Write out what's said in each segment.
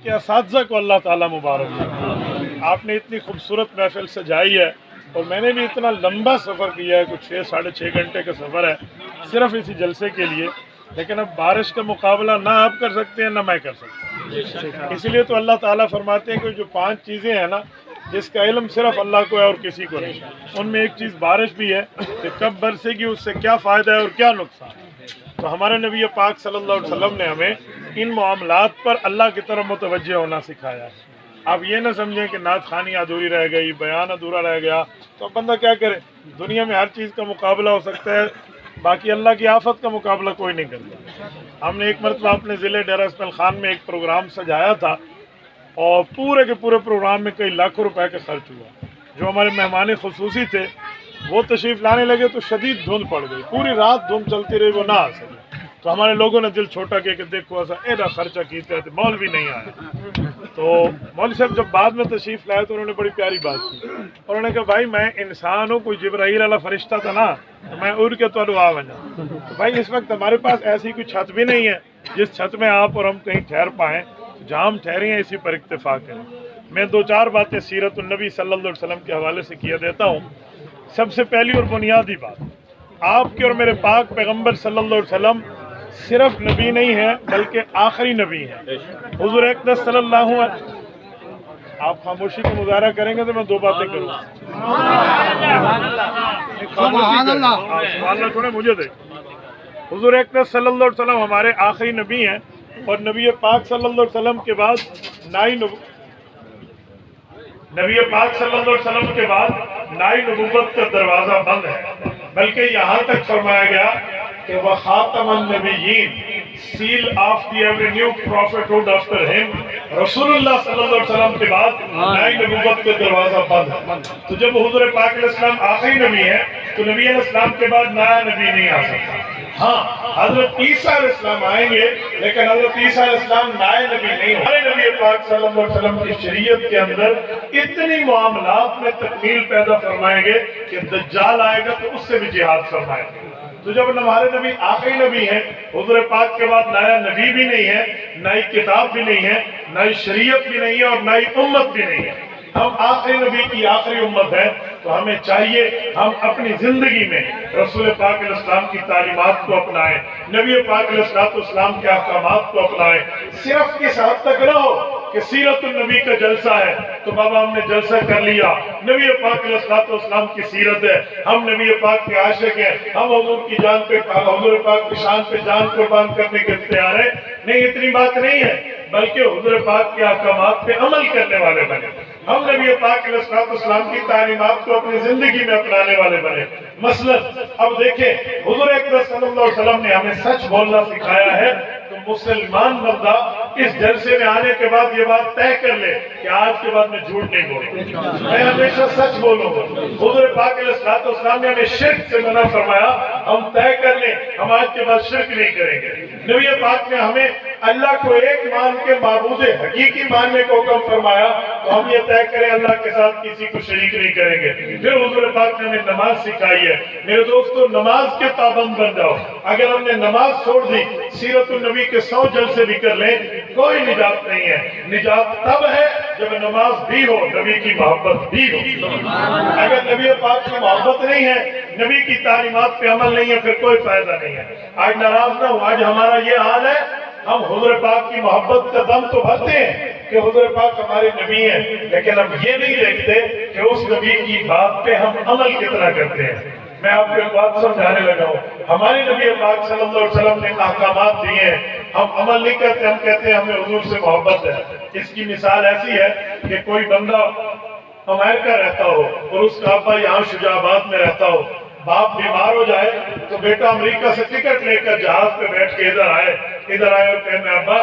کہ اساتذہ کو अल्लाह ताला मुबारक करे। आपने इतनी खूबसूरत महफिल सजाई है और मैंने भी इतना लंबा सफ़र किया है, कुछ 6-6.5 घंटे का सफ़र है सिर्फ इसी जलसे के लिए, लेकिन अब बारिश का मुकाबला ना आप कर सकते हैं ना मैं कर सकता हूँ। इसलिए तो अल्लाह ताला फरमाते हैं कि जो 5 चीज़ें हैं ना जिसका इल्म सिर्फ अल्लाह को है और किसी को नहीं, उनमें एक चीज़ बारिश भी है कि कब बरसेगी, उससे क्या फ़ायदा है और क्या नुकसान। तो हमारे नबी पाक सल्लल्लाहु अलैहि वसल्लम ने हमें इन मामलात पर अल्लाह की तरफ मुतवज्जे होना सिखाया है। आप ये ना समझें कि नात खानी अधूरी रह गई, बयान अधूरा रह गया, तो अब बंदा क्या करे। दुनिया में हर चीज़ का मुकाबला हो सकता है, बाकी अल्लाह की आफत का मुकाबला कोई नहीं करता। हमने एक मरतबा अपने ज़िले डेरा इस्माइल खान में एक प्रोग्राम सजाया था और पूरे के पूरे प्रोग्राम में कई लाखों रुपए का खर्च हुआ। जो हमारे मेहमान खुसूसी थे वो तशरीफ़ लाने लगे तो शदीद धुंध पड़ गई, पूरी रात धुंध चलती रही, वो ना आ सके। तो हमारे लोगों ने दिल छोटा किया कि देखो ऐसा एडा खर्चा कीते थे, मौलवी नहीं आया। तो मौलवी साहब जब बाद में तशरीफ़ लाए तो उन्होंने बड़ी प्यारी बात की, और उन्होंने कहा भाई मैं इंसान हूँ, कोई जिब्राईल वाला फरिश्ता था ना, तो मैं उड़ के तो आ बना। तो भाई इस वक्त हमारे पास ऐसी कोई छत भी नहीं है जिस छत में आप और हम कहीं ठहर पाएँ, जहाँ हम ठहरे हैं इसी पर इत्तेफाक करें। मैं 2-4 बातें सीरत नबी सल्लल्लाहु अलैहि वसल्लम के हवाले से किया देता हूँ। सबसे पहली और बुनियादी बात, आपके और मेरे पाक पैगम्बर सल्लल्लाहु अलैहि वसल्लम सिर्फ नबी नहीं है बल्कि आखिरी नबी है। हुजूर अक़दस सल्लल्लाहु अलैहि, आप खामोशी का मुजाहरा करेंगे तो मैं 2 बातें करूँगा। सुभान अल्लाह, मुझे दे। हुजूर अक़दस सल्लल्लाहु अलैहि वसल्लम हमारे आखिरी नबी हैं और नबी पाक सल्लल्लाहु अलैहि वसल्लम के बाद नबी पाक सल्लल्लाहु अलैहि वसल्लम के बाद नाई नबुव्वत का दरवाज़ा बंद है, बल्कि यहाँ तक फरमाया गया कि वह खातमुन नबिय्यीन, seal of the every new prophethood after him, रसूलुल्लाह सल्लल्लाहु अलैहि वसल्लम के बाद नाई नबुव्वत का दरवाज़ा बंद है। तो जब हुजूर पाक अलैहिस्सलाम आखिरी नबी है तो नबी अलैहिस्सलाम के बाद नया नबी नहीं आ सकता। हाँ, हजरत ईसा अलैहिस्सलाम आएंगे, लेकिन हजरत ईसा अलैहिस्सलाम नए नबी नहीं। हमारे नबी पाक सल्लल्लाहु अलैहि वसल्लम की शरीयत के अंदर इतनी मामलात में तकमील पैदा फरमाएंगे कि दज्जाल आएगा तो उससे भी जिहाद फरमाएंगे। तो जब हमारे नबी आखिरी नबी हैं, हुजूर पाक के बाद नया नबी भी नहीं है, नई किताब भी नहीं है, नई शरीयत भी नहीं है और नई उम्मत भी नहीं है, हम आखिरी नबी की आखिरी उम्मत है, तो हमें चाहिए हम अपनी जिंदगी में रसूल पाक अलैहिस्सलाम की तालीमात को अपनाएं, नबी पाक अलैहिस्सलाम के अहकामात को अपनाएं। सिर्फ इस हद तक न हो कि सीरतुन नबी का जलसा है तो बाबा हमने जलसा कर लिया, नबी पाक अलैहिस्सलाम की सीरत है, हम नबी पाक के आशिक हैं, हम हुजूर की जान पे, हुजूर पाक की शान पे जान कुर्बान करने के तैयार हैं। नहीं, इतनी बात नहीं है, बल्कि हुजूर पाक के अहकामात पे अमल करने वाले बने। हम नबी पाक अलैहिस्सलाम की तालीमात को अपनी जिंदगी में अपनाने वाले बने। मसलन अब देखें, हुजूर अक़दस सल्लल्लाहु अलैहि वसल्लम ने हमें सच बोलना सिखाया है, तो मुसलमान बंदा इस जलसे में आने के बाद ये बात तय कर ले कि आज के बाद मैं झूठ नहीं बोलूंगा, मैं हमेशा सच बोलूंगा। हुजूर पाक अलैहिस्सलाम ने हमें शिर्क से मना फरमाया, हम तय कर लें हम आज के बाद शिर्क नहीं करेंगे। नबी पाक ने हमें अल्लाह को एक मान के माबूद हकीकी मानने को हुक्म फरमाया, तो हम ये तय करें अल्लाह के साथ किसी को शरीक नहीं करेंगे। फिर हुजूर पाक ने हमें नमाज सिखाई है। मेरे दोस्तों, नमाज के पाबंद बन जाओ। अगर हमने नमाज छोड़ दी, सीरतुन नबी के 100 जलसे भी कर लें, कोई निजात नहीं है। निजात तब है जब नमाज भी हो, नबी की मोहब्बत भी हो। अगर नबी पाक की मोहब्बत नहीं है, नबी की तालीमात पे अमल नहीं है, फिर कोई फायदा नहीं है। आज नाराज ना हो, आज हमारा ये हाल है, हम हुजूर पाक की मोहब्बत का दम तो भरते हैं कि हुजूर पाक हमारे नबी हैं, लेकिन हम ये नहीं देखते कि उस नबी की बात पे हम अमल कितना करते हैं। मैं आपको एक बात समझाने लगा हूँ, हमारे नबी पाक सल्लल्लाहु अलैहि वसल्लम ने अहकामात दिए हैं, हम अमल नहीं करते, हम कहते हैं हमें हुजूर से मोहब्बत है। इसकी मिसाल ऐसी है कि कोई बंदा अमेरिका रहता हो और उसका अब्बा यहाँ शुजाबाद में रहता हो, बाप बीमार हो जाए तो बेटा अमेरिका से टिकट लेकर जहाज पे बैठ के इधर आए और कहने अब्बा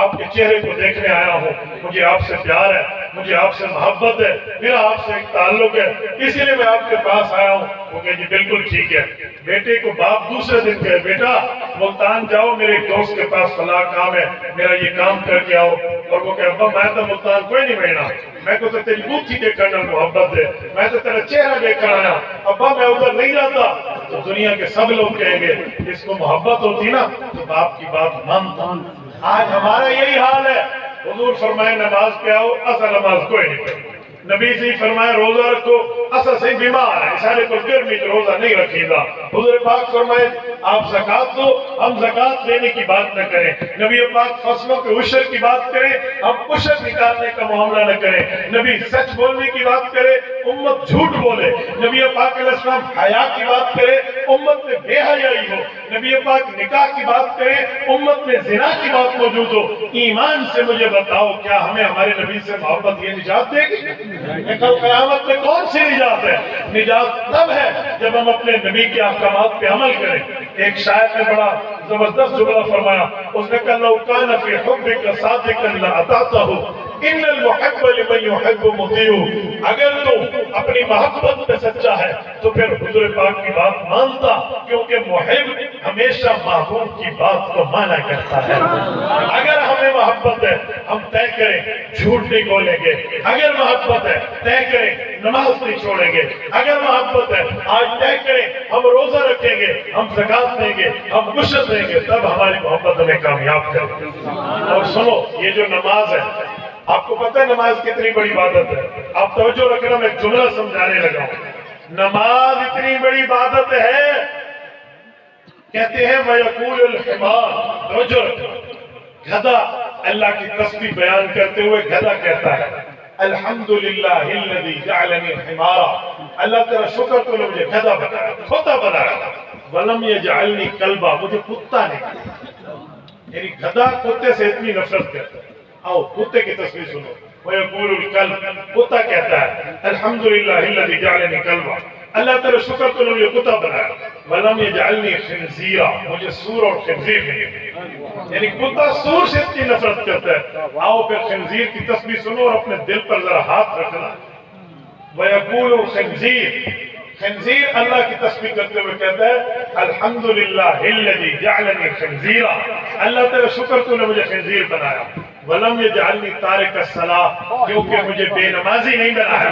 आपके चेहरे को देखने आया हूँ, मुझे आपसे प्यार है, मुझे आपसे मोहब्बत है, मेरा आपसे एक ताल्लुक है, इसीलिए मैं आपके पास आया हूँ। वो कहे जी बिल्कुल ठीक है। बेटे को बाप दूसरे दिन कहे बेटा मुल्तान जाओ, मेरे एक दोस्त के पास फला काम है, मेरा ये काम करके आओ। और वो कहे अब्बा मैं तो मुल्तान कोई नहीं भेजना, मैं को तो तेरी बूथी देखकर मोहब्बत है, मैं तो तेरा चेहरा देखकर आया, अब्बा मैं उधर नहीं जाता। तो दुनिया के सब लोग कहेंगे इसको मोहब्बत होती ना तो बाप की बात मानता। आज हमारा यही हाल है, हुजूर फरमाए नमाज पे आओ, असा नमाज कोई नहीं पढ़े। नबी से फरमाया रोजा रखो, असा से बीमार है, सारे को गर्मी में रोजा नहीं रखीगा। हुजूर पाक फरमाए आप ज़कात दो, हम ज़कात देने की बात न करें। नबी पाक फसलों के उशर की बात करें, हम उशर निकालने का मामला न करें। नबी सच बोलने की बात करे, उम्मत झूठ बोले। नबी पाक अलैहिस्सलाम हया की बात करे, उम्मत में बेहयाई हो। नबी पाक निकाह की बात करें, उम्मत में जिना की बात मौजूद हो। ईमान से मुझे बताओ, क्या हमें हमारे नबी से मोहब्बत ये निजात देगी? कल क़यामत में कौन सी निजात है? निजात तब है जब हम अपने नबी के अहकामात पे अमल करें। एक शायर ने बड़ा जबरदस्त जुमला फरमाया, उसने कहा लौ कान फी हुब्बिका सादिकन लअतातहु इन्नल मुहिब्ब लिमन युहिब्बु मुतीउ। अगर तू अपनी मोहब्बत में सच्चा है तो फिर हुजूर पाक की बात मानता, क्योंकि मुहिब हमेशा महबूब की बात को माना करता है। अगर हमें मोहब्बत है हम तय करें झूठ नहीं बोलेंगे। अगर मोहब्बत है तय करें नमाज नहीं छोड़ेंगे। अगर मोहब्बत है आज तय करें हम रोजा रखेंगे, हम ज़कात देंगे, हम उशर देंगे, तब हमारी मोहब्बत हमें कामयाब करेगी। और सुनो, ये जो नमाज है, आपको पता है नमाज कितनी बड़ी इबादत है? आप तवज्जो रखना, मैं जुमला समझाने लगा हूं। नमाज इतनी बड़ी इबादत है, कहते हैं वयकूलुल हिमार, तवज्जो रखना, गधा अल्लाह की तस्बीह बयान करते हुए गधा कहता है अल्हम्दुलिल्लाहिल्लज़ी जअलनी हिमारा। अल्लाह तेरा शुक्र तूने मुझे गधा बनाया, खोता बनाया। वलम यजअलनी कल्बा, मुझे कुत्ता नहीं बनाया। यानी गधा कुत्ते से इतनी नफरत करता है। आओ कुत्ते की तस्वीर सुनो। वयकूलुल कल्ब, कुत्ता कहता है अल्हम्दुलिल्लाहिल्लज़ी जअलनी कल्बा, अल्लाह तेरा शुक्र तूने मुझे कुत्ता बनाया। वलम यजअलनी खिंजीरा, मुझे सूर और खिंजीर नहीं। यानी कुत्ता सूर से इतनी नफरत करता है। आओ फिर खिंजीर की तस्वीर सुनो और अपने दिल पर जरा हाथ रखना। वयकूलुल खिंजीर, खिंजीर अल्लाह की तस्बीह करते हुए कहता है अल्हम्दुलिल्लाहिल्लज़ी जअलनी खिंजीरा, अल्लाह तेरा शुक्र तूने मुझे खिंजीर बनाया। वलम यजअलनी तारिका सलाह, क्योंकि मुझे बेनमाजी नहीं बनाया।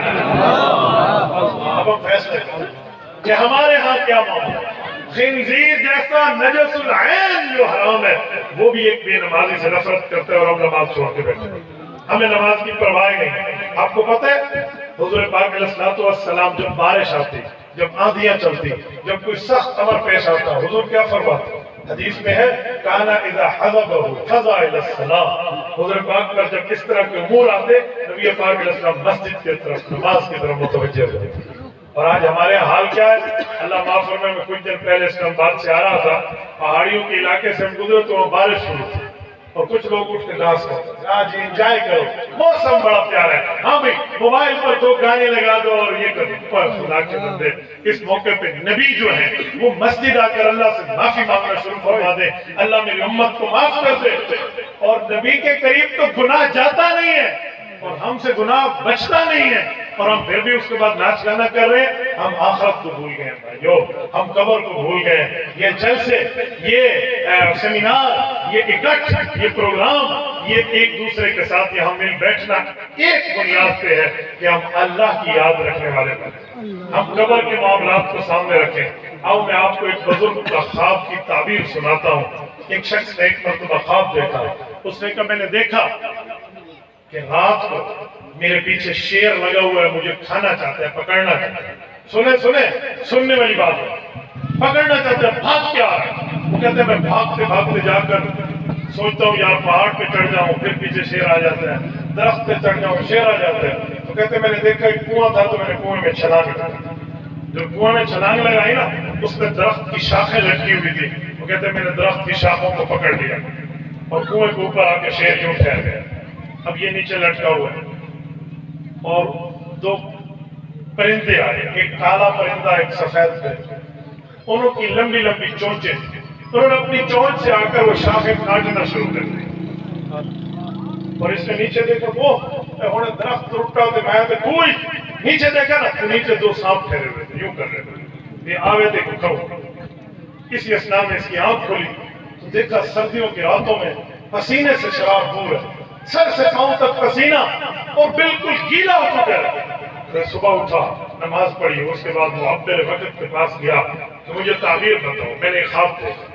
अब हम फैसले कि हमारे यहाँ क्या मामला। खिंजीर जैसा नजसुल ऐन जो हराम है, वो भी एक बेनमाजी से नफरत करते हैं और हम नमाज छोड़ के बैठे। हमें नमाज की परवाह नहीं। आपको पता है हुजूर पाक अलैहिस्सलातु वस्सलाम जब बारिश आती, जब आंधियां चलती, जब कोई सख्त अमर पेश आता, हुजूर क्या फरमाते? हदीस में है काना इज़ा हज़बहु फज़ा इला सलाह। हुजूर पाक पर जब इस तरह के उमूर आते, नबी पाक अलैहिस्सलाम मस्जिद की तरफ, नमाज की तरफ मुतवज्जह होते। और आज हमारे हाल क्या है? अल्लाह माफ फरमाए, मैं कुछ दिन पहले इस्लामाबाद से आ रहा था, पहाड़ियों के इलाके से हम गुजरे तो वहाँ बारिश शुरू थी और कुछ लोग उठ के डांस करते, आज एंजॉय करो, मौसम बड़ा प्यारा है। हाँ भाई, मोबाइल पर 2 गाने लगा दो और ये करो। पर खुदा के बंदे, इस मौके पे नबी जो है वो मस्जिद आकर अल्लाह से माफी मांगना शुरू फरमा दे, अल्लाह मेरी उम्मत को माफ कर दे। और नबी के करीब तो गुनाह जाता नहीं है और हमसे गुनाह बचता नहीं है, और हम फिर भी उसके बाद नाच गाना कर रहे हैं। हम आखिरत को भूल गए भाइयों, हम कब्र को भूल गए। ये जलसे, ये सेमिनार, ये इकट्ठ, ये प्रोग्राम, ये एक दूसरे के साथ यहाँ मिल बैठना एक बुनियाद पे है कि हम अल्लाह की याद रखने वाले बने, हम कब्र के मामलात को सामने रखें। आओ मैं आपको एक बुजुर्ग का ख्वाब की ताबीर सुनाता हूँ। एक शख्स ने एक मरतबा ख्वाब देखा। उसने कहा मैंने देखा कि रात को मेरे पीछे शेर लगा हुआ है, मुझे खाना चाहता है, पकड़ना चाहता है। सुने सुने, सुनने वाली बात है, पकड़ना चाहता है, भाग के आ रहा है। वो कहते हैं मैं भागते भागते जाकर सोचता हूँ यार पहाड़ पे चढ़ जाऊं, फिर पीछे शेर आ जाता है, दरख्त पे चढ़ जाऊं, शेर आ जाता है। तो कहते मैंने देखा एक कुआं था, तो मैंने कुएं में छलांग लगाई। जब कुआं में छलांग लगाई ना, उसमें दरख्त की शाखें लटकी हुई थी। वो कहते मैंने दरख्त की शाखों को पकड़ लिया और कुएं के ऊपर आके शेर यूं ठहर गया। अब ये नीचे लटका हुआ है और 2 परिंदे आए, एक काला परिंदा, एक सफेद परिंदा। उनकी लंबी लंबी चोंचें, उन्होंने अपनी चोंच से आकर वो शाखें काटना शुरू कर दी। और इसने नीचे देखा, वो उन्हें दरख्त टूटा तो मैं तो कोई नीचे देखा ना, तो नीचे 2 सांप ठहरे हुए थे, यूं कर रहे थे, ये आवे देखो खड़ो। इसी अस्नाम में इसकी आंख खोली तो देखा सर्दियों की रातों में पसीने से शराब दूर है, सर से पांव तक पसीना और बिल्कुल गीला हो चुका है। मैं सुबह उठा, नमाज पढ़ी, उसके बाद वो अब्दुल वक़्त के पास गया तो मुझे ताबीर बताओ। मैंने ख्वाब देखा,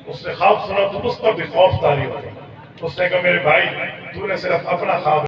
उसने ख्वाब सुना तो उस पर भी खौफ तारी हो गई। اس نے کہا میرے بھائی تو نے صرف اپنا خواب